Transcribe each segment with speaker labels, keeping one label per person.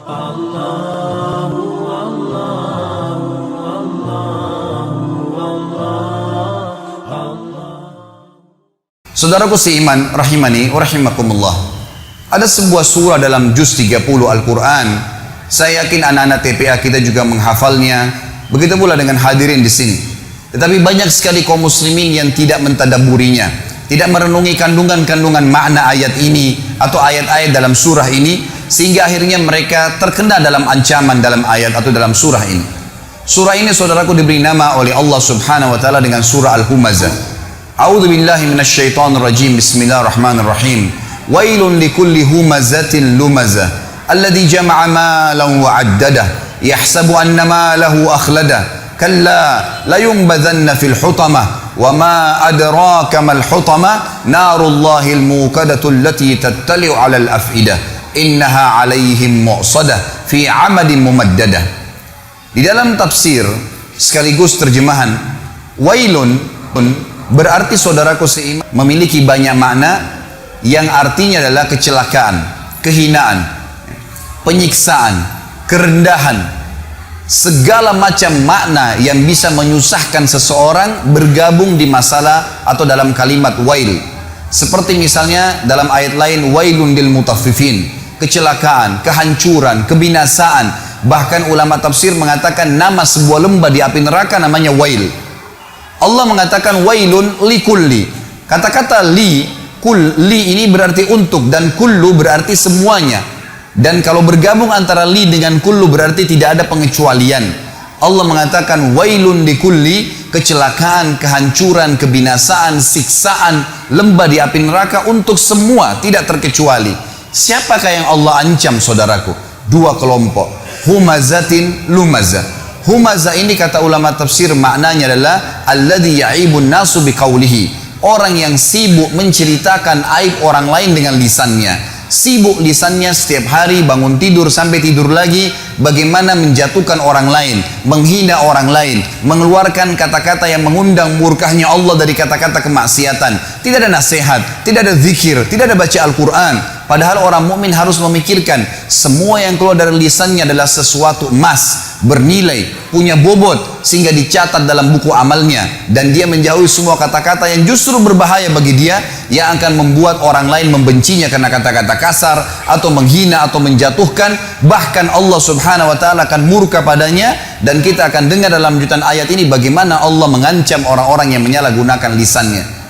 Speaker 1: Saudaraku seiman, rahimani wa rahimakumullah. Ada sebuah surah dalam juz 30 Al-Quran. Saya yakin anak-anak TPA kita juga menghafalnya. Begitu pula dengan hadirin di sini. Tetapi banyak sekali kaum muslimin yang tidak mentadaburinya, tidak merenungi kandungan-kandungan makna ayat ini atau ayat-ayat dalam surah ini, sehingga akhirnya mereka terkena dalam ancaman dalam ayat atau dalam surah ini. Surah ini saudaraku diberi nama oleh Allah Subhanahu wa taala dengan surah Al-Humazah. A'udzu billahi minasyaitonir rajim. Bismillahirrahmanirrahim. Wailun likulli humazatin lumazah alladzi jama'a malan wa 'addadah yahsabu anna malahu akhlada kalla la yunbadhanna fil hutamah wa ma adraka mal hutamah narullahil muqadatu allati tattali'u 'alal af'idah innaha 'alaihim mu'sadah fi 'amadin mumaddadah. Di dalam tafsir sekaligus terjemahan, wailun berarti saudaraku seiman memiliki banyak makna yang artinya adalah kecelakaan, kehinaan, penyiksaan, kerendahan, segala macam makna yang bisa menyusahkan seseorang bergabung di masalah atau dalam kalimat wail. Seperti misalnya dalam ayat lain, wailun lil mutaffifin, kecelakaan, kehancuran, kebinasaan. Bahkan ulama tafsir mengatakan nama sebuah lembah di api neraka namanya wail. Allah mengatakan wailun li kulli. Kata-kata li ini berarti untuk, dan kullu berarti semuanya. Dan kalau bergabung antara li dengan kullu berarti tidak ada pengecualian. Allah mengatakan wailun li kulli, kecelakaan, kehancuran, kebinasaan, siksaan, lembah di api neraka untuk semua, tidak terkecuali. Siapakah yang Allah ancam saudaraku? Dua kelompok, humazatin lumazah. Humazah ini kata ulama tafsir maknanya adalah alladzi ya'ibun nasu biqaulihi, orang yang sibuk menceritakan aib orang lain dengan lisannya. Sibuk lisannya setiap hari bangun tidur sampai tidur lagi bagaimana menjatuhkan orang lain, menghina orang lain, mengeluarkan kata-kata yang mengundang murkahnya Allah dari kata-kata kemaksiatan. Tidak ada nasihat, tidak ada zikir, tidak ada baca Al-Quran. Padahal orang mukmin harus memikirkan semua yang keluar dari lisannya adalah sesuatu emas, bernilai, punya bobot, sehingga dicatat dalam buku amalnya. Dan dia menjauhi semua kata-kata yang justru berbahaya bagi dia, yang akan membuat orang lain membencinya karena kata-kata kasar, atau menghina, atau menjatuhkan. Bahkan Allah Subhanahu wa ta'ala akan murka padanya. Dan kita akan dengar dalam lanjutan ayat ini bagaimana Allah mengancam orang-orang yang menyalahgunakan lisannya.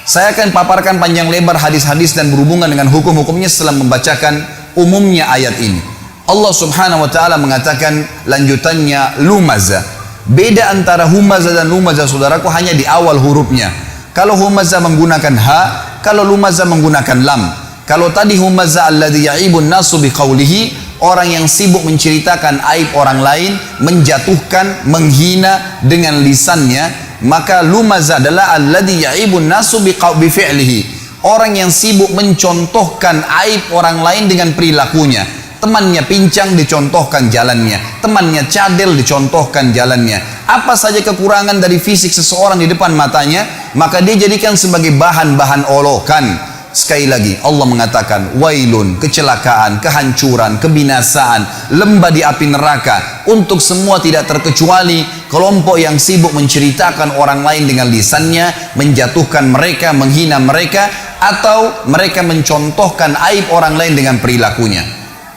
Speaker 1: Saya akan paparkan panjang lebar hadis-hadis dan berhubungan dengan hukum-hukumnya setelah membacakan umumnya ayat ini. Allah Subhanahu wa ta'ala mengatakan lanjutannya lumazah. Beda antara humazah dan lumazah saudaraku hanya di awal hurufnya. Kalau humazah menggunakan ha, kalau lumazah menggunakan lam. Kalau tadi humazah alladzi ya'ibun nasu biqaulihi, orang yang sibuk menceritakan aib orang lain, menjatuhkan, menghina dengan lisannya. Maka lumazah adalah alladzi ya'ibun nasu bifi'lihi, orang yang sibuk mencontohkan aib orang lain dengan perilakunya. Temannya pincang dicontohkan jalannya, temannya cadel dicontohkan jalannya. Apa saja kekurangan dari fisik seseorang di depan matanya, maka dia jadikan sebagai bahan-bahan olokan. Sekali lagi Allah mengatakan wailun, kecelakaan, kehancuran, kebinasaan, lembah di api neraka untuk semua tidak terkecuali kelompok yang sibuk menceritakan orang lain dengan lisannya, menjatuhkan mereka, menghina mereka, atau mereka mencontohkan aib orang lain dengan perilakunya.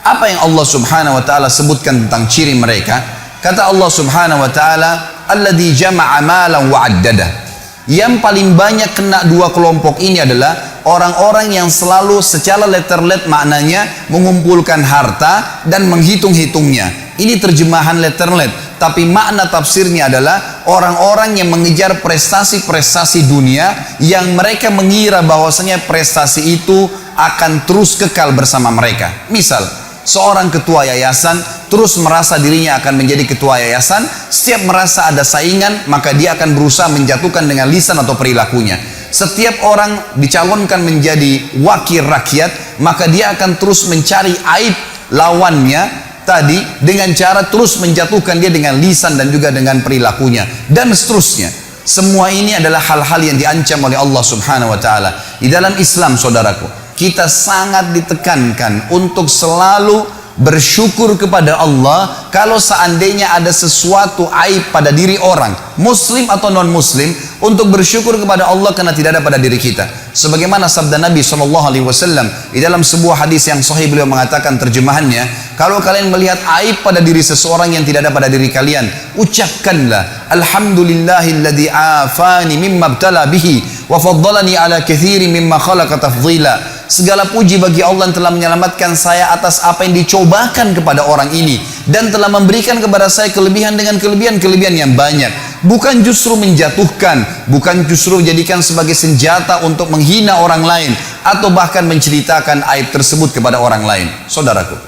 Speaker 1: Apa yang Allah Subhanahu wa ta'ala sebutkan tentang ciri mereka? Kata Allah Subhanahu wa ta'ala alladzi jama'a malan wa 'addadah. Yang paling banyak kena dua kelompok ini adalah orang-orang yang selalu secara letter-let maknanya mengumpulkan harta dan menghitung-hitungnya. Ini terjemahan letter-let, tapi makna tafsirnya adalah orang-orang yang mengejar prestasi-prestasi dunia yang mereka mengira bahwasanya prestasi itu akan terus kekal bersama mereka. Misal, seorang ketua yayasan terus merasa dirinya akan menjadi ketua yayasan. Setiap merasa ada saingan, maka dia akan berusaha menjatuhkan dengan lisan atau perilakunya. Setiap orang dicalonkan menjadi wakil rakyat, maka dia akan terus mencari aib lawannya tadi dengan cara terus menjatuhkan dia dengan lisan dan juga dengan perilakunya, dan seterusnya. Semua ini adalah hal-hal yang diancam oleh Allah Subhanahu wa ta'ala. Di dalam Islam saudaraku, kita sangat ditekankan untuk selalu bersyukur kepada Allah kalau seandainya ada sesuatu aib pada diri orang, muslim atau non muslim, untuk bersyukur kepada Allah karena tidak ada pada diri kita. Sebagaimana sabda Nabi SAW di dalam sebuah hadis yang sahih, beliau mengatakan terjemahannya, kalau kalian melihat aib pada diri seseorang yang tidak ada pada diri kalian, ucapkanlah alhamdulillahilladzi afani mimma ibtala bihi wa faddalani ala katsirin mimma khalaqa tafdhila. Segala puji bagi Allah yang telah menyelamatkan saya atas apa yang dicobakan kepada orang ini dan telah memberikan kepada saya kelebihan dengan kelebihan yang banyak. Bukan justru menjatuhkan, bukan justru menjadikan sebagai senjata untuk menghina orang lain atau bahkan menceritakan aib tersebut kepada orang lain. Saudaraku,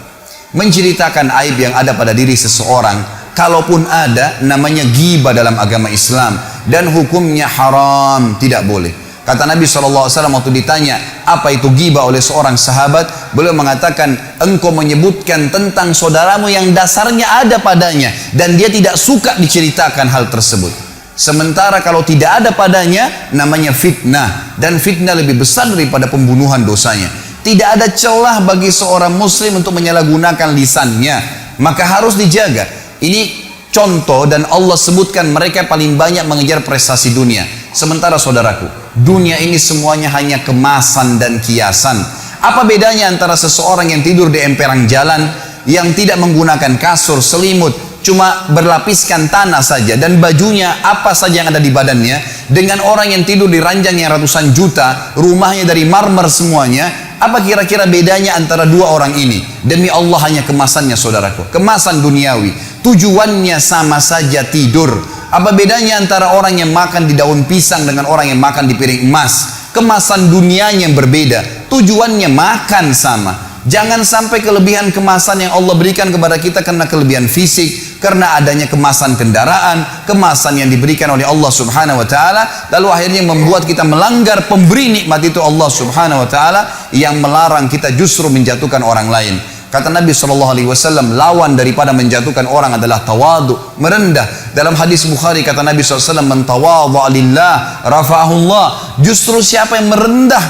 Speaker 1: menceritakan aib yang ada pada diri seseorang, kalaupun ada, namanya ghibah dalam agama Islam dan hukumnya haram, tidak boleh. Kata Nabi SAW waktu ditanya apa itu ghibah oleh seorang sahabat, beliau mengatakan, engkau menyebutkan tentang saudaramu yang dasarnya ada padanya dan dia tidak suka diceritakan hal tersebut. Sementara kalau tidak ada padanya, namanya fitnah, dan fitnah lebih besar daripada pembunuhan dosanya. Tidak ada celah bagi seorang muslim untuk menyalahgunakan lisannya, maka harus dijaga. Ini contoh, dan Allah sebutkan mereka paling banyak mengejar prestasi dunia. Sementara saudaraku, dunia ini semuanya hanya kemasan dan kiasan. Apa bedanya antara seseorang yang tidur di emperan jalan, yang tidak menggunakan kasur, selimut, cuma berlapiskan tanah saja dan bajunya apa saja yang ada di badannya, dengan orang yang tidur di ranjang yang ratusan juta, rumahnya dari marmer semuanya? Apa kira-kira bedanya antara dua orang ini? Demi Allah, hanya kemasannya saudaraku, kemasan duniawi. Tujuannya sama saja, tidur. Apa bedanya antara orang yang makan di daun pisang dengan orang yang makan di piring emas? Kemasan dunianya yang berbeda, tujuannya makan sama. Jangan sampai kelebihan kemasan yang Allah berikan kepada kita karena kelebihan fisik, karena adanya kemasan kendaraan, kemasan yang diberikan oleh Allah Subhanahu wa taala, lalu akhirnya membuat kita melanggar pemberi nikmat itu, Allah Subhanahu wa taala, yang melarang kita justru menjatuhkan orang lain. Kata Nabi SAW, lawan daripada menjatuhkan orang adalah tawadu, merendah. Dalam hadis Bukhari kata Nabi SAW, man tawadha lillah rafa'ahullah. Justru siapa yang merendah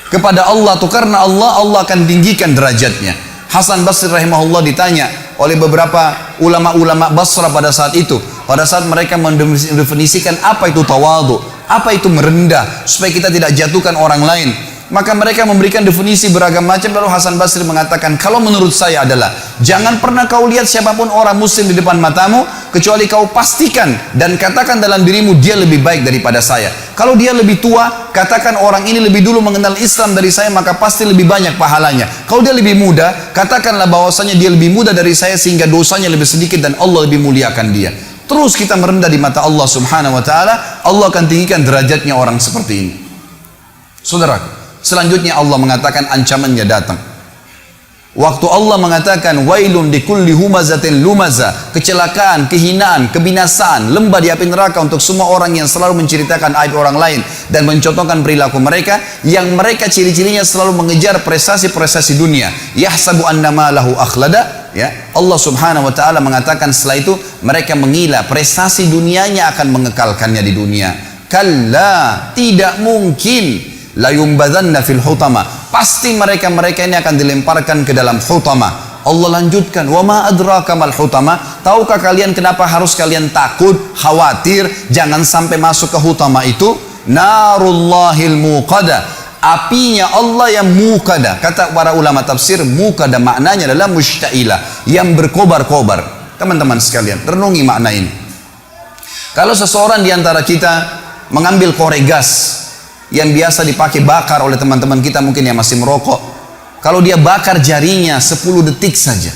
Speaker 1: kepada Allah itu karena Allah, Allah akan tinggikan derajatnya. Hasan Basri rahimahullah ditanya oleh beberapa ulama-ulama Basra pada saat itu, pada saat mereka mendefinisikan apa itu tawadu, apa itu merendah, supaya kita tidak jatuhkan orang lain. Maka mereka memberikan definisi beragam macam. Lalu Hasan Basri mengatakan, kalau menurut saya adalah, jangan pernah kau lihat siapapun orang muslim di depan matamu, kecuali kau pastikan dan katakan dalam dirimu, dia lebih baik daripada saya. Kalau dia lebih tua, katakan orang ini lebih dulu mengenal Islam dari saya, maka pasti lebih banyak pahalanya. Kalau dia lebih muda, katakanlah bahwasanya dia lebih muda dari saya sehingga dosanya lebih sedikit dan Allah lebih muliakan dia. Terus kita merendah di mata Allah Subhanahu wa taala, Allah akan tinggikan derajatnya orang seperti ini. Saudaraku, selanjutnya Allah mengatakan ancamannya datang. Waktu Allah mengatakan wailun likulli humazatin lumaza, kecelakaan, kehinaan, kebinasaan, lembah di api neraka untuk semua orang yang selalu menceritakan aib orang lain dan mencontohkan perilaku mereka, yang mereka ciri-cirinya selalu mengejar prestasi-prestasi dunia. Yahsabu annama lahu akhlada, ya. Allah Subhanahu wa taala mengatakan setelah itu mereka mengira prestasi dunianya akan mengekalkannya di dunia. Kalla, tidak mungkin. La yumbadzanna fil hutama, pasti mereka ini akan dilemparkan ke dalam hutama. Allah lanjutkan, wa ma adraka mal hutama, tahukah kalian kenapa harus kalian takut, khawatir jangan sampai masuk ke hutama itu? Narullahil muqada, apinya Allah yang muqada. Kata para ulama tafsir, muqada maknanya adalah mushtailah, yang berkobar-kobar. Teman-teman sekalian, renungi makna ini. Kalau seseorang di antara kita mengambil korek gas yang biasa dipakai bakar oleh teman-teman kita mungkin yang masih merokok, kalau dia bakar jarinya 10 detik saja,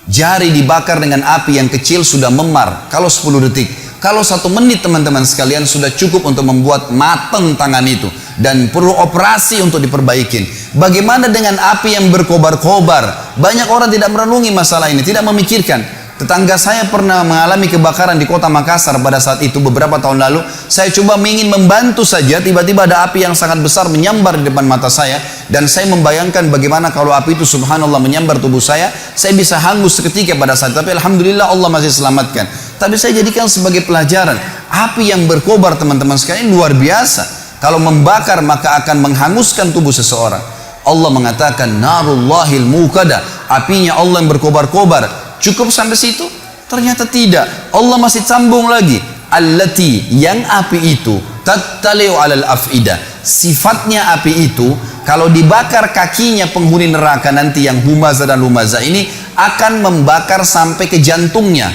Speaker 1: jari dibakar dengan api yang kecil sudah memar kalau 10 detik. Kalau 1 menit teman-teman sekalian sudah cukup untuk membuat matang tangan itu dan perlu operasi untuk diperbaikin. Bagaimana dengan api yang berkobar-kobar? Banyak orang tidak merenungi masalah ini, tidak memikirkan. Tetangga saya pernah mengalami kebakaran di kota Makassar pada saat itu beberapa tahun lalu. Saya coba ingin membantu saja, tiba-tiba ada api yang sangat besar menyambar di depan mata saya, dan saya membayangkan bagaimana kalau api itu subhanallah menyambar tubuh saya bisa hangus seketika pada saat itu. Tapi alhamdulillah Allah masih selamatkan. Tapi saya jadikan sebagai pelajaran, api yang berkobar teman-teman sekalian luar biasa. Kalau membakar maka akan menghanguskan tubuh seseorang. Allah mengatakan narullahil muqada, apinya Allah yang berkobar-kobar. Cukup sampai situ? Ternyata tidak. Allah masih sambung lagi. Allati, yang api itu tattali'u 'alal af'idah. Sifatnya api itu kalau dibakar kakinya penghuni neraka nanti yang humaza dan lumaza ini akan membakar sampai ke jantungnya.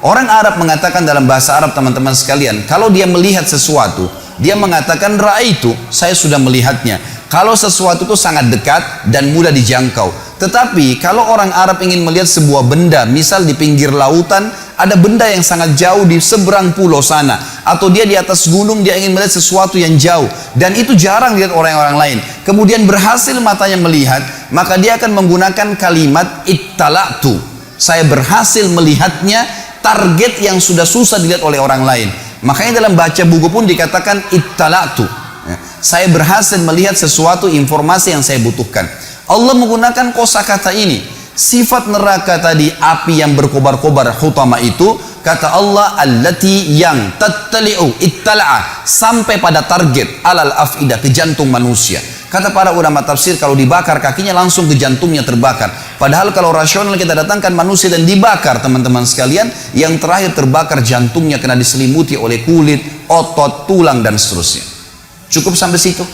Speaker 1: Orang Arab mengatakan dalam bahasa Arab, teman-teman sekalian, kalau dia melihat sesuatu, dia mengatakan ra'aitu, saya sudah melihatnya. Kalau sesuatu itu sangat dekat dan mudah dijangkau. Tetapi kalau orang Arab ingin melihat sebuah benda, misal di pinggir lautan, ada benda yang sangat jauh di seberang pulau sana, atau dia di atas gunung, dia ingin melihat sesuatu yang jauh, dan itu jarang dilihat orang-orang lain, kemudian berhasil matanya melihat, maka dia akan menggunakan kalimat ittala'tu, saya berhasil melihatnya, target yang sudah susah dilihat oleh orang lain. Makanya dalam baca buku pun dikatakan ittala'tu, saya berhasil melihat sesuatu informasi yang saya butuhkan. Allah menggunakan kosakata ini. Sifat neraka tadi, api yang berkobar-kobar hutama itu, kata Allah, allati, yang tattali'u, ittala'a, sampai pada target, alal af'idah, ke jantung manusia. Kata para ulama tafsir, kalau dibakar kakinya langsung ke jantungnya terbakar. Padahal kalau rasional kita datangkan manusia dan dibakar, teman-teman sekalian, yang terakhir terbakar jantungnya karena diselimuti oleh kulit, otot, tulang, dan seterusnya. Cukup sampai situ?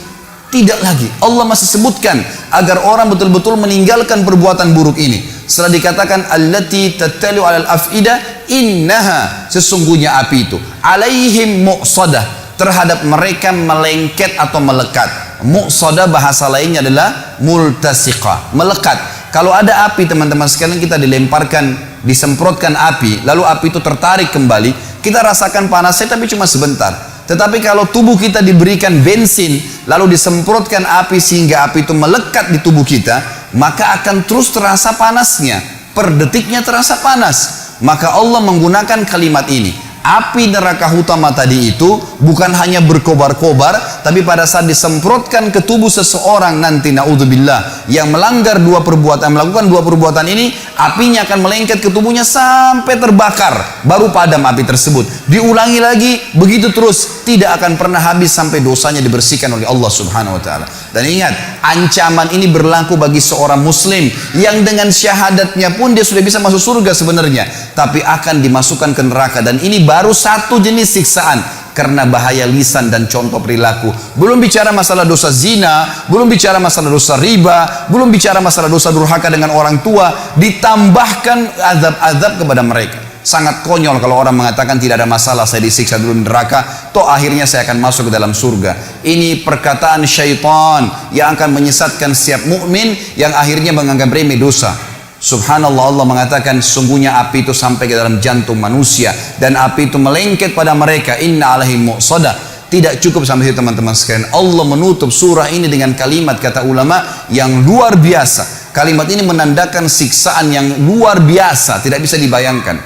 Speaker 1: Tidak lagi. Allah masih sebutkan agar orang betul-betul meninggalkan perbuatan buruk ini. Setelah dikatakan allati tattali'u 'alal af'idah, innaha, sesungguhnya api itu, alaihim mu'sadah, terhadap mereka melengket atau melekat. Mu'sadah bahasa lainnya adalah multasiqah, melekat. Kalau ada api, teman-teman sekalian, kita dilemparkan, disemprotkan api, lalu api itu tertarik kembali, kita rasakan panasnya tapi cuma sebentar. Tetapi kalau tubuh kita diberikan bensin, lalu disemprotkan api sehingga api itu melekat di tubuh kita, maka akan terus terasa panasnya. Per detiknya terasa panas. Maka Allah menggunakan kalimat ini. Api neraka hutama tadi itu bukan hanya berkobar-kobar, tapi pada saat disemprotkan ke tubuh seseorang nanti, naudzubillah, yang melanggar melakukan dua perbuatan ini, apinya akan melengket ke tubuhnya sampai terbakar, baru padam api tersebut. Diulangi lagi, begitu terus, tidak akan pernah habis sampai dosanya dibersihkan oleh Allah Subhanahu wa taala. Dan ingat, ancaman ini berlaku bagi seorang muslim yang dengan syahadatnya pun dia sudah bisa masuk surga sebenarnya, tapi akan dimasukkan ke neraka. Dan ini baru satu jenis siksaan karena bahaya lisan dan contoh perilaku. Belum bicara masalah dosa zina, belum bicara masalah dosa riba, belum bicara masalah dosa durhaka dengan orang tua, ditambahkan azab-azab kepada mereka. Sangat konyol kalau orang mengatakan tidak ada masalah, saya disiksa dulu di neraka, toh akhirnya saya akan masuk ke dalam surga. Ini perkataan syaitan yang akan menyesatkan setiap mukmin yang akhirnya menganggap remeh dosa. Subhanallah, Allah mengatakan sungguhnya api itu sampai ke dalam jantung manusia dan api itu melengket pada mereka. Inna alaihim mu'sadah. Tidak cukup sampai situ, teman-teman sekalian. Allah menutup surah ini dengan kalimat, kata ulama, yang luar biasa. Kalimat ini menandakan siksaan yang luar biasa, tidak bisa dibayangkan.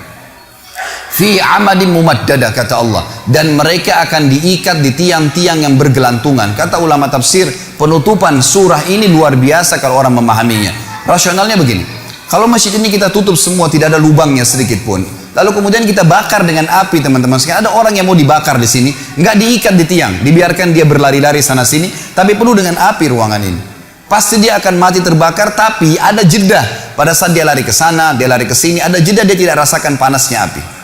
Speaker 1: Fi amadin mumaddadah, kata Allah, dan mereka akan diikat di tiang-tiang yang bergelantungan. Kata ulama tafsir, penutupan surah ini luar biasa kalau orang memahaminya. Rasionalnya begini, kalau masjid ini kita tutup semua, tidak ada lubangnya sedikit pun, lalu kemudian kita bakar dengan api, teman-teman sekalian, ada orang yang mau dibakar di sini, nggak diikat di tiang, dibiarkan dia berlari-lari sana sini, tapi penuh dengan api ruangan ini. Pasti dia akan mati terbakar, tapi ada jeda pada saat dia lari ke sana, dia lari ke sini, ada jeda, dia tidak rasakan panasnya api.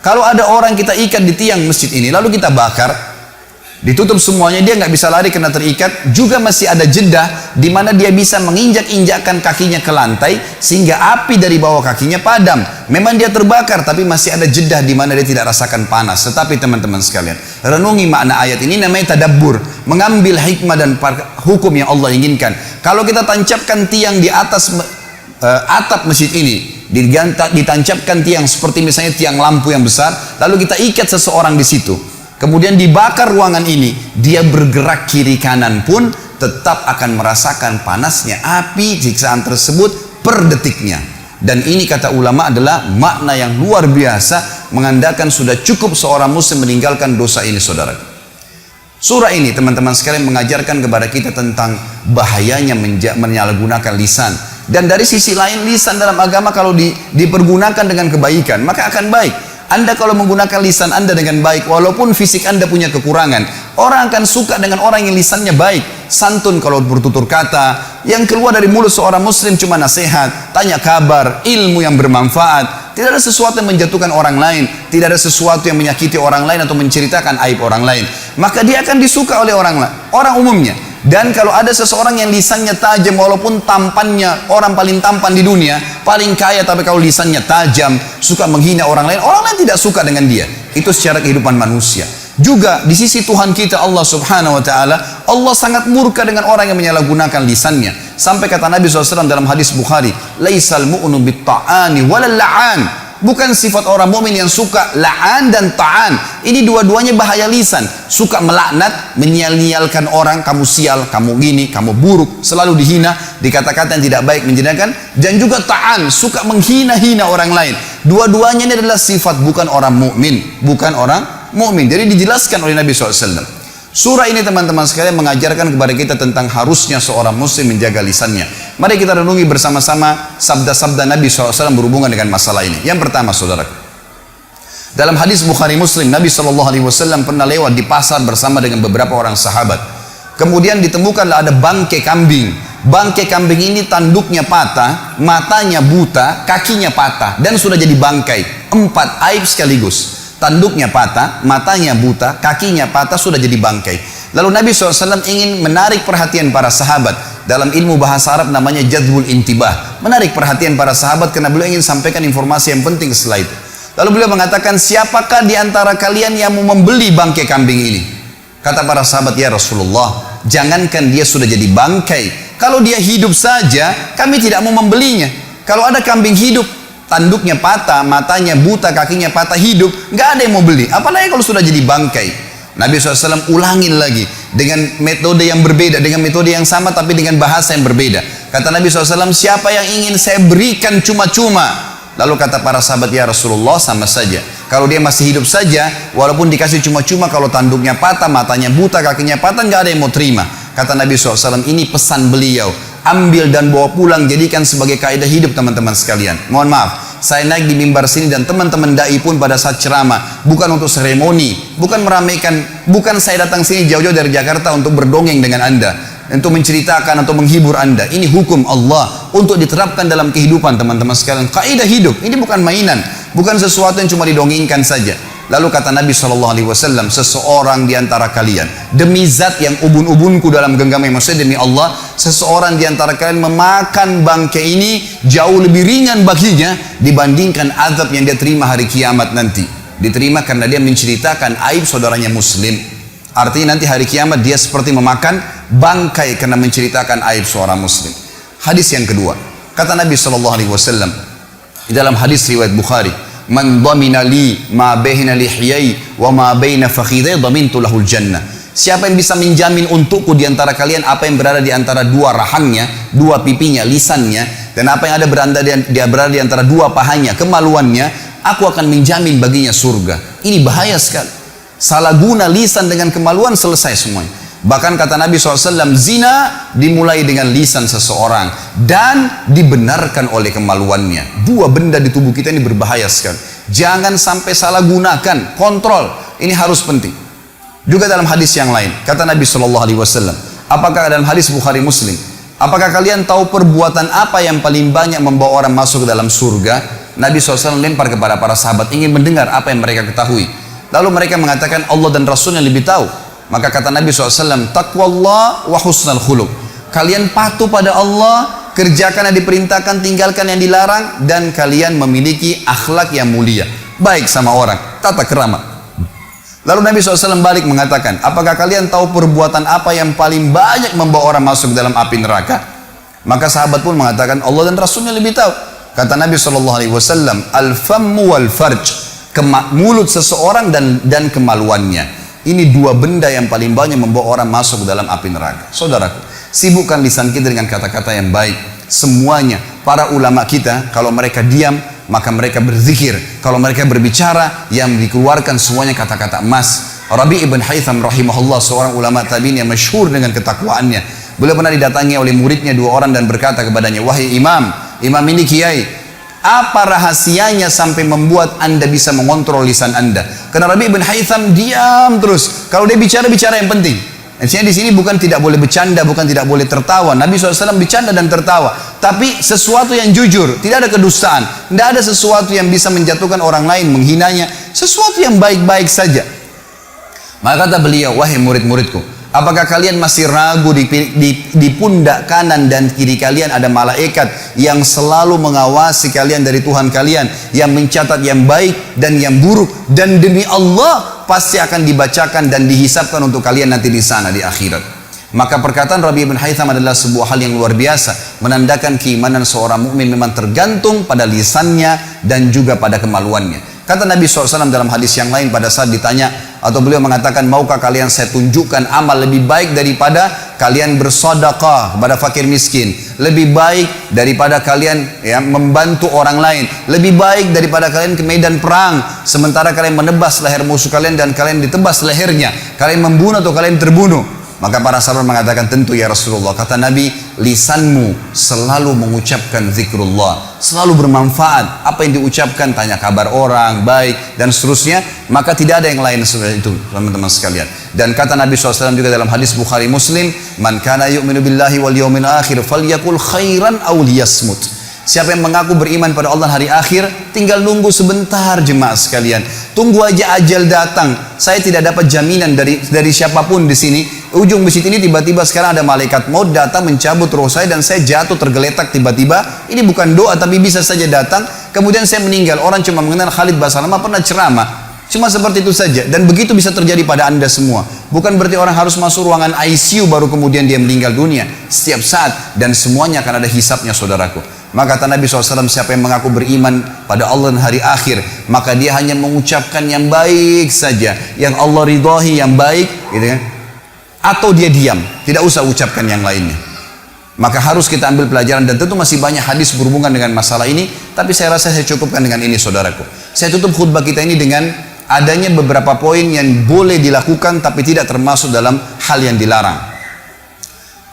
Speaker 1: Kalau ada orang kita ikat di tiang masjid ini, lalu kita bakar, ditutup semuanya, dia nggak bisa lari karena terikat, juga masih ada jeda di mana dia bisa menginjak-injakkan kakinya ke lantai sehingga api dari bawah kakinya padam. Memang dia terbakar, tapi masih ada jeda di mana dia tidak rasakan panas. Tetapi teman-teman sekalian, renungi makna ayat ini, namanya tadabbur, mengambil hikmah dan hukum yang Allah inginkan. Kalau kita tancapkan tiang di atas atap masjid ini, ditancapkan tiang seperti misalnya tiang lampu yang besar, lalu kita ikat seseorang di situ, kemudian dibakar ruangan ini, dia bergerak kiri kanan pun tetap akan merasakan panasnya api siksaan tersebut per detiknya. Dan ini kata ulama adalah makna yang luar biasa, mengandalkan sudah cukup seorang muslim meninggalkan dosa ini, saudara. Surah ini, teman-teman sekalian, mengajarkan kepada kita tentang bahayanya menyalahgunakan lisan. Dan dari sisi lain, lisan dalam agama kalau dipergunakan dengan kebaikan, maka akan baik. Anda kalau menggunakan lisan Anda dengan baik, walaupun fisik Anda punya kekurangan, orang akan suka dengan orang yang lisannya baik, santun kalau bertutur kata, yang keluar dari mulut seorang muslim cuma nasihat, tanya kabar, ilmu yang bermanfaat. Tidak ada sesuatu yang menjatuhkan orang lain, tidak ada sesuatu yang menyakiti orang lain atau menceritakan aib orang lain. Maka dia akan disuka oleh orang umumnya. Dan kalau ada seseorang yang lisannya tajam, walaupun tampannya orang paling tampan di dunia, paling kaya, tapi kalau lisannya tajam, suka menghina orang lain tidak suka dengan dia. Itu secara kehidupan manusia. Juga di sisi Tuhan kita Allah subhanahu wa ta'ala, Allah sangat murka dengan orang yang menyalahgunakan lisannya. Sampai kata Nabi SAW dalam hadis Bukhari, laisal mu'nu bitta'ani walal la'an. Bukan sifat orang mukmin yang suka la'an dan ta'an. Ini dua-duanya bahaya lisan. Suka melaknat, menyia-nyialkan orang, kamu sial, kamu gini, kamu buruk, selalu dihina, dikata-kata yang tidak baik, menjadikan. Dan juga ta'an, suka menghina-hina orang lain. Dua-duanya ini adalah sifat bukan orang mukmin, bukan orang mukmin. Jadi dijelaskan oleh Nabi SAW. Surah ini teman-teman sekalian mengajarkan kepada kita tentang harusnya seorang muslim menjaga lisannya. Mari kita renungi bersama-sama sabda-sabda Nabi SAW berhubungan dengan masalah ini. Yang pertama, saudara, dalam hadis Bukhari Muslim, Nabi SAW pernah lewat di pasar bersama dengan beberapa orang sahabat. Kemudian ditemukanlah ada bangkai kambing. Bangkai kambing ini tanduknya patah, matanya buta, kakinya patah, dan sudah jadi bangkai. 4 aib sekaligus. Tanduknya patah, matanya buta, kakinya patah, sudah jadi bangkai. Lalu Nabi SAW ingin menarik perhatian para sahabat. Dalam ilmu bahasa Arab namanya jadwul intibah. Menarik perhatian para sahabat karena beliau ingin sampaikan informasi yang penting setelah itu. Lalu beliau mengatakan, siapakah di antara kalian yang mau membeli bangkai kambing ini? Kata para sahabat, ya Rasulullah, jangankan dia sudah jadi bangkai, kalau dia hidup saja, kami tidak mau membelinya. Kalau ada kambing hidup, tanduknya patah, matanya buta, kakinya patah, hidup, nggak ada yang mau beli. Apalagi kalau sudah jadi bangkai. Nabi SAW ulangin lagi dengan metode yang berbeda, dengan metode yang sama tapi dengan bahasa yang berbeda. Kata Nabi SAW, siapa yang ingin saya berikan cuma-cuma? Lalu kata para sahabat, ya Rasulullah, sama saja. Kalau dia masih hidup saja, walaupun dikasih cuma-cuma, kalau tanduknya patah, matanya buta, kakinya patah, nggak ada yang mau terima. Kata Nabi SAW, ini pesan beliau. Ambil dan bawa pulang, jadikan sebagai kaidah hidup teman-teman sekalian. Mohon maaf, saya naik di mimbar sini dan teman-teman dai pun pada saat ceramah, bukan untuk seremoni, bukan meramaikan, bukan saya datang sini jauh-jauh dari Jakarta untuk berdongeng dengan Anda, untuk menceritakan atau menghibur Anda. Ini hukum Allah untuk diterapkan dalam kehidupan teman-teman sekalian. Kaidah hidup, ini bukan mainan, bukan sesuatu yang cuma didongengkan saja. Lalu kata Nabi SAW, seseorang di antara kalian, demi zat yang ubun-ubunku dalam genggamnya, maksudnya demi Allah, seseorang di antara kalian memakan bangkai ini jauh lebih ringan baginya dibandingkan azab yang dia terima hari kiamat nanti. Diterima karena dia menceritakan aib saudaranya muslim. Artinya nanti hari kiamat dia seperti memakan bangkai karena menceritakan aib seorang muslim. Hadis yang kedua, kata Nabi SAW di dalam hadis riwayat Bukhari, man dhamina li ma baina lihyai wa ma baina fakhidai dhamintu lahul jannah. Siapa yang bisa menjamin untukku di antara kalian apa yang berada di antara dua rahangnya, dua pipinya, lisannya, dan apa yang ada berada di antara dua pahanya, kemaluannya, aku akan menjamin baginya surga. Ini bahaya sekali. Salah guna lisan dengan kemaluan, selesai semuanya. Bahkan kata Nabi SAW, zina dimulai dengan lisan seseorang dan dibenarkan oleh kemaluannya. Dua benda di tubuh kita ini berbahaya sekali. Jangan sampai salah gunakan, kontrol. Ini harus penting. Juga dalam hadis yang lain, kata Nabi SAW, apakah dalam hadis Bukhari Muslim, apakah kalian tahu perbuatan apa yang paling banyak membawa orang masuk ke dalam surga? Nabi SAW lempar kepada para sahabat, ingin mendengar apa yang mereka ketahui. Lalu mereka mengatakan, Allah dan Rasulnya lebih tahu. Maka kata Nabi SAW, taqwallah wa husnal khuluq. Kalian patuh pada Allah, kerjakan yang diperintahkan, tinggalkan yang dilarang, dan kalian memiliki akhlak yang mulia, baik sama orang, tata kerama. Lalu Nabi SAW balik mengatakan, apakah kalian tahu perbuatan apa yang paling banyak membawa orang masuk dalam api neraka? Maka sahabat pun mengatakan, Allah dan Rasulnya lebih tahu. Kata Nabi SAW, al-fammu wal farj, mulut seseorang dan kemaluannya. Ini dua benda yang paling banyak membawa orang masuk ke dalam api neraka. Saudaraku, sibukkan lisan kita dengan kata-kata yang baik. Semuanya, para ulama kita, kalau mereka diam, maka mereka berzikir. Kalau mereka berbicara, yang dikeluarkan semuanya kata-kata emas. Rabi' ibn Haytham rahimahullah, seorang ulama tabi'in yang masyhur dengan ketakwaannya. Beliau pernah didatangi oleh muridnya dua orang dan berkata kepadanya, wahai imam ini kiai, Apa rahasianya sampai membuat Anda bisa mengontrol lisan Anda? Karena Rabi' bin Haytham diam terus. Kalau dia bicara yang penting. Artinya di sini bukan tidak boleh bercanda, bukan tidak boleh tertawa. Nabi SAW bercanda dan tertawa. Tapi sesuatu yang jujur, tidak ada kedustaan. Tidak ada sesuatu yang bisa menjatuhkan orang lain, menghinanya. Sesuatu yang baik-baik saja. Maka kata beliau, wahai murid-muridku, apakah kalian masih ragu di pundak kanan dan kiri kalian ada malaikat yang selalu mengawasi kalian dari Tuhan kalian, yang mencatat yang baik dan yang buruk, dan demi Allah pasti akan dibacakan dan dihisapkan untuk kalian nanti di sana di akhirat. Maka perkataan Rabi' bin Haytham adalah sebuah hal yang luar biasa, menandakan keimanan seorang mukmin memang tergantung pada lisannya dan juga pada kemaluannya. Kata Nabi SAW dalam hadis yang lain pada saat ditanya, atau beliau mengatakan, maukah kalian saya tunjukkan amal lebih baik daripada kalian bersedekah kepada fakir miskin, lebih baik daripada kalian membantu orang lain, lebih baik daripada kalian ke medan perang sementara kalian menebas leher musuh kalian dan kalian ditebas lehernya, kalian membunuh atau kalian terbunuh? Maka para sahabat mengatakan, tentu ya Rasulullah. Kata Nabi, lisanmu selalu mengucapkan zikrullah, selalu bermanfaat. Apa yang diucapkan, tanya kabar orang, baik, dan seterusnya. Maka tidak ada yang lain seperti itu, teman-teman sekalian. Dan kata Nabi SAW juga dalam hadis Bukhari Muslim, man kana yu'minu billahi wal yawmil akhir falyakul khairan aw liyasmut. Siapa yang mengaku beriman pada Allah hari akhir, tinggal nunggu sebentar jemaah sekalian. Tunggu aja ajal datang. Saya tidak dapat jaminan dari siapapun di sini. Ujung masjid ini tiba-tiba sekarang ada malaikat maut datang mencabut roh saya dan saya jatuh tergeletak tiba-tiba. Ini bukan doa tapi bisa saja datang. Kemudian saya meninggal. Orang cuma mengenal Khalid Basalamah pernah ceramah. Cuma seperti itu saja. Dan begitu bisa terjadi pada Anda semua. Bukan berarti orang harus masuk ruangan ICU baru kemudian dia meninggal dunia. Setiap saat. Dan semuanya akan ada hisapnya, saudaraku. Maka kata Nabi SAW, siapa yang mengaku beriman pada Allah dan hari akhir, maka dia hanya mengucapkan yang baik saja, yang Allah ridhahi, yang baik, gitu kan? Atau dia diam, tidak usah ucapkan yang lainnya. Maka harus kita ambil pelajaran, dan tentu masih banyak hadis berhubungan dengan masalah ini, tapi saya rasa saya cukupkan dengan ini, saudaraku. Saya tutup khutbah kita ini dengan adanya beberapa poin yang boleh dilakukan tapi tidak termasuk dalam hal yang dilarang.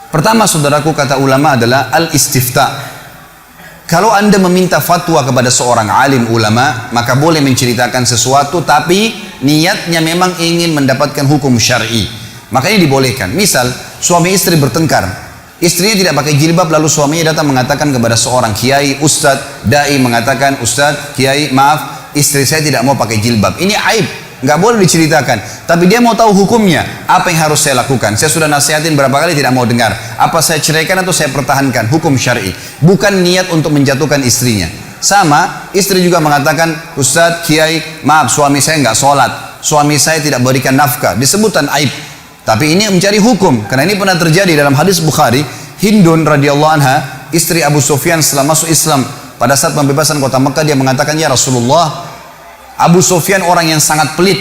Speaker 1: Pertama, saudaraku, kata ulama adalah al-istifta. Kalau Anda meminta fatwa kepada seorang alim ulama, maka boleh menceritakan sesuatu tapi niatnya memang ingin mendapatkan hukum syar'i. Maka ini dibolehkan. Misal, suami istri bertengkar. Istrinya tidak pakai jilbab, lalu suaminya datang mengatakan kepada seorang kiai, ustadz, dai mengatakan, ustadz, kiai, maaf, istri saya tidak mau pakai jilbab. Ini aib. Nggak boleh diceritakan, tapi dia mau tahu hukumnya. Apa yang harus saya lakukan? Saya sudah nasihatin berapa kali tidak mau dengar. Apa saya ceraikan atau saya pertahankan? Hukum syar'i, bukan niat untuk menjatuhkan istrinya. Sama, istri juga mengatakan, ustadz, kiai, maaf, suami saya nggak sholat, suami saya tidak berikan nafkah. Disebutkan aib, tapi ini mencari hukum. Karena ini pernah terjadi dalam hadis Bukhari. Hindun radhiyallahu anha, istri Abu Sufyan setelah masuk Islam, pada saat pembebasan kota Mekah, dia mengatakan, ya Rasulullah, Abu Sufyan orang yang sangat pelit,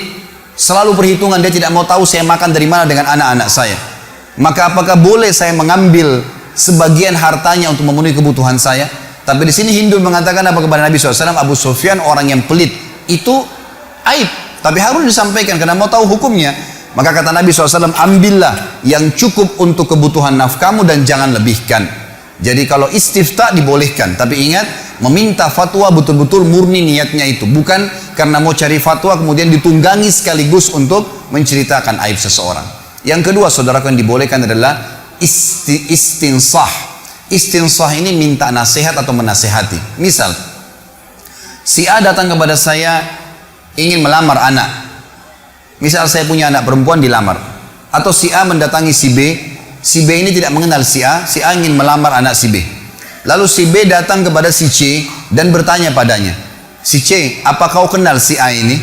Speaker 1: selalu perhitungan, dia tidak mau tahu saya makan dari mana dengan anak-anak saya. Maka apakah boleh saya mengambil sebagian hartanya untuk memenuhi kebutuhan saya? Tapi di sini Hindun mengatakan apa kepada Nabi SAW? Abu Sufyan orang yang pelit, itu aib, tapi harus disampaikan karena mau tahu hukumnya. Maka kata Nabi SAW, ambillah yang cukup untuk kebutuhan nafkamu dan jangan lebihkan. Jadi kalau istifta dibolehkan, tapi ingat, meminta fatwa betul-betul murni niatnya itu, bukan karena mau cari fatwa kemudian ditunggangi sekaligus untuk menceritakan aib seseorang. Yang kedua, saudaraku, yang dibolehkan adalah istinsah. Istinsah ini minta nasihat atau menasehati. Misal, si A datang kepada saya ingin melamar anak. Misal saya punya anak perempuan dilamar, atau si A mendatangi si B. Si B ini tidak mengenal si A ingin melamar anak si B. Lalu si B datang kepada si C dan bertanya padanya, si C, apa kau kenal si A ini?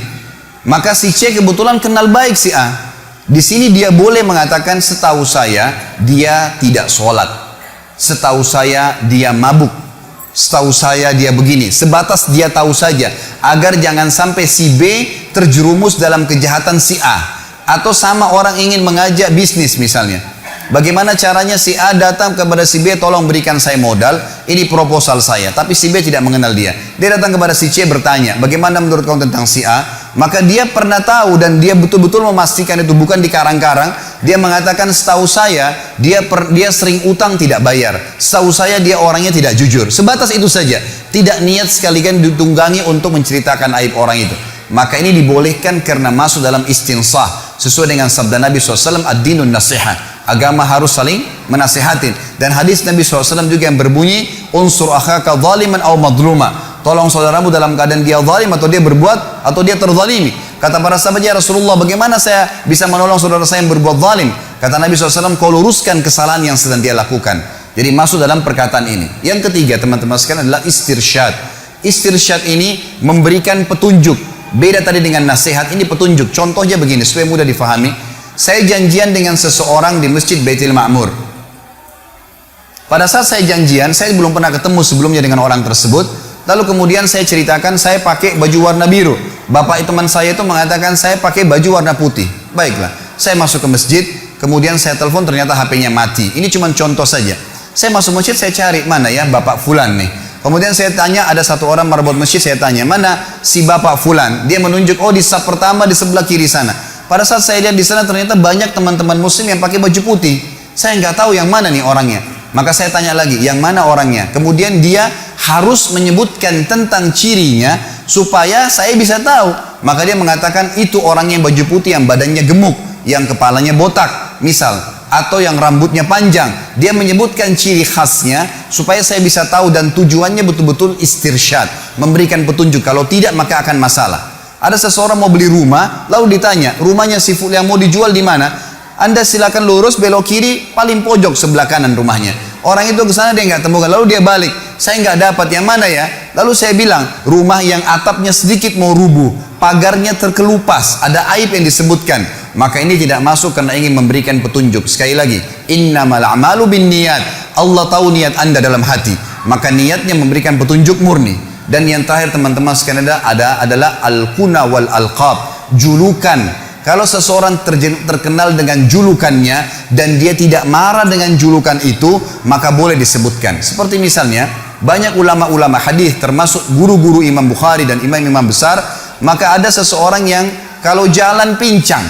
Speaker 1: Maka si C kebetulan kenal baik si A. Di sini dia boleh mengatakan, setahu saya dia tidak sholat, setahu saya dia mabuk, setahu saya dia begini. Sebatas dia tahu saja, agar jangan sampai si B terjerumus dalam kejahatan si A. Atau sama orang ingin mengajak bisnis misalnya, bagaimana caranya si A datang kepada si B, tolong berikan saya modal, ini proposal saya. Tapi si B tidak mengenal dia. Dia datang kepada si C bertanya, bagaimana menurut kamu tentang si A? Maka dia pernah tahu dan dia betul-betul memastikan itu bukan dikarang-karang. Dia mengatakan setahu saya dia sering utang tidak bayar. Setahu saya dia orangnya tidak jujur. Sebatas itu saja. Tidak niat sekalian ditunggangi untuk menceritakan aib orang itu. Maka ini dibolehkan karena masuk dalam istinsah. Sesuai dengan sabda Nabi SAW, ad-dinun nasihat. Agama harus saling menasihatin. Dan hadis Nabi SAW juga yang berbunyi, unsur akhaka zaliman aw madluma. Tolong saudaramu dalam keadaan dia zalim atau dia berbuat atau dia terzalimi. Kata para sahabat, ya Rasulullah, bagaimana saya bisa menolong saudara saya yang berbuat zalim? Kata Nabi SAW, kau luruskan kesalahan yang sedang dia lakukan. Jadi masuk dalam perkataan ini. Yang ketiga teman-teman sekalian adalah istirsyad. Istirsyad ini memberikan petunjuk. Beda tadi dengan nasihat, ini petunjuk. Contohnya begini supaya mudah difahami. Saya janjian dengan seseorang di Masjid Baitul Ma'mur. Pada saat saya janjian, saya belum pernah ketemu sebelumnya dengan orang tersebut. Lalu kemudian saya ceritakan saya pakai baju warna biru. Bapak teman saya itu mengatakan saya pakai baju warna putih. Baiklah, saya masuk ke masjid, kemudian saya telepon, ternyata HP-nya mati. Ini cuma contoh saja. Saya masuk masjid, saya cari mana ya Bapak Fulan nih. Kemudian saya tanya, ada satu orang marbot masjid, saya tanya mana si Bapak Fulan. Dia menunjuk, oh di saf pertama di sebelah kiri sana. Pada saat saya lihat di sana ternyata banyak teman-teman muslim yang pakai baju putih. Saya nggak tahu yang mana nih orangnya. Maka saya tanya lagi, yang mana orangnya? Kemudian dia harus menyebutkan tentang cirinya supaya saya bisa tahu. Maka dia mengatakan itu orang yang baju putih, yang badannya gemuk, yang kepalanya botak, misal, atau yang rambutnya panjang. Dia menyebutkan ciri khasnya supaya saya bisa tahu, dan tujuannya betul-betul istirsyad, memberikan petunjuk. Kalau tidak maka akan masalah. Ada seseorang mau beli rumah, lalu ditanya, rumahnya si Fulan yang mau dijual di mana? Anda silakan lurus, belok kiri, paling pojok sebelah kanan rumahnya. Orang itu ke sana dia nggak temukan, lalu dia balik. Saya nggak dapat, yang mana ya? Lalu saya bilang, rumah yang atapnya sedikit mau rubuh, pagarnya terkelupas, ada aib yang disebutkan. Maka ini tidak masuk karena ingin memberikan petunjuk. Sekali lagi, innamal a'malu binniyat. Allah tahu niat Anda dalam hati. Maka niatnya memberikan petunjuk murni. Dan yang terakhir teman-teman sekalian adalah al-kuna wal alqab, julukan. Kalau seseorang terkenal dengan julukannya dan dia tidak marah dengan julukan itu, maka boleh disebutkan. Seperti misalnya, banyak ulama-ulama hadis termasuk guru-guru Imam Bukhari dan imam-imam besar, maka ada seseorang yang kalau jalan pincang,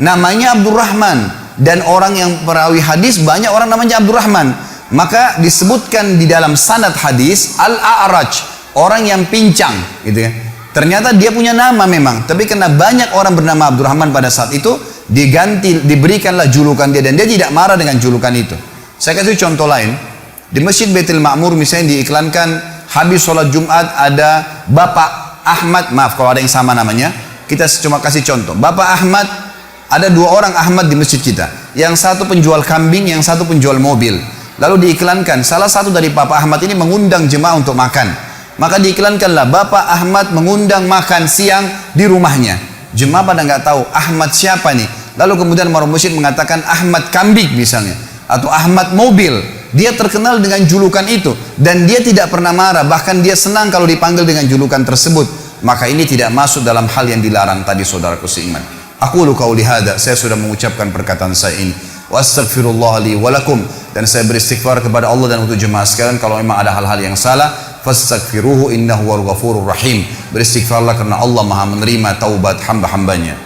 Speaker 1: namanya Abdurrahman, dan orang yang perawi hadis banyak orang namanya Abdurrahman, maka disebutkan di dalam sanad hadis Al-A'raj, orang yang pincang, gitu ya. Ternyata dia punya nama memang, tapi karena banyak orang bernama Abdurrahman pada saat itu, diberikanlah julukan dia, dan dia tidak marah dengan julukan itu. Saya kasih contoh lain. Di Masjid Baitul Ma'mur misalnya diiklankan, habis sholat Jumat ada Bapak Ahmad, maaf kalau ada yang sama namanya, kita cuma kasih contoh. Bapak Ahmad, ada dua orang Ahmad di masjid kita. Yang satu penjual kambing, yang satu penjual mobil. Lalu diiklankan, salah satu dari Bapak Ahmad ini mengundang jemaah untuk makan. Maka diiklankanlah Bapak Ahmad mengundang makan siang di rumahnya. Jemaah pada nggak tahu Ahmad siapa nih. Lalu kemudian maruf masjid mengatakan Ahmad kambing misalnya, atau Ahmad mobil. Dia terkenal dengan julukan itu dan dia tidak pernah marah, bahkan dia senang kalau dipanggil dengan julukan tersebut. Maka ini tidak masuk dalam hal yang dilarang tadi, saudaraku seiman. Aqulu qauli hada, saya sudah mengucapkan perkataan saya ini. Wa astaghfirullah li wa lakum, dan saya beristighfar kepada Allah dan untuk jemaah sekalian kalau memang ada hal-hal yang salah. Fastaghfiruhu innahu wal ghafurur rahim. Beristighfarlah karena Allah Maha menerima taubat hamba-hambanya.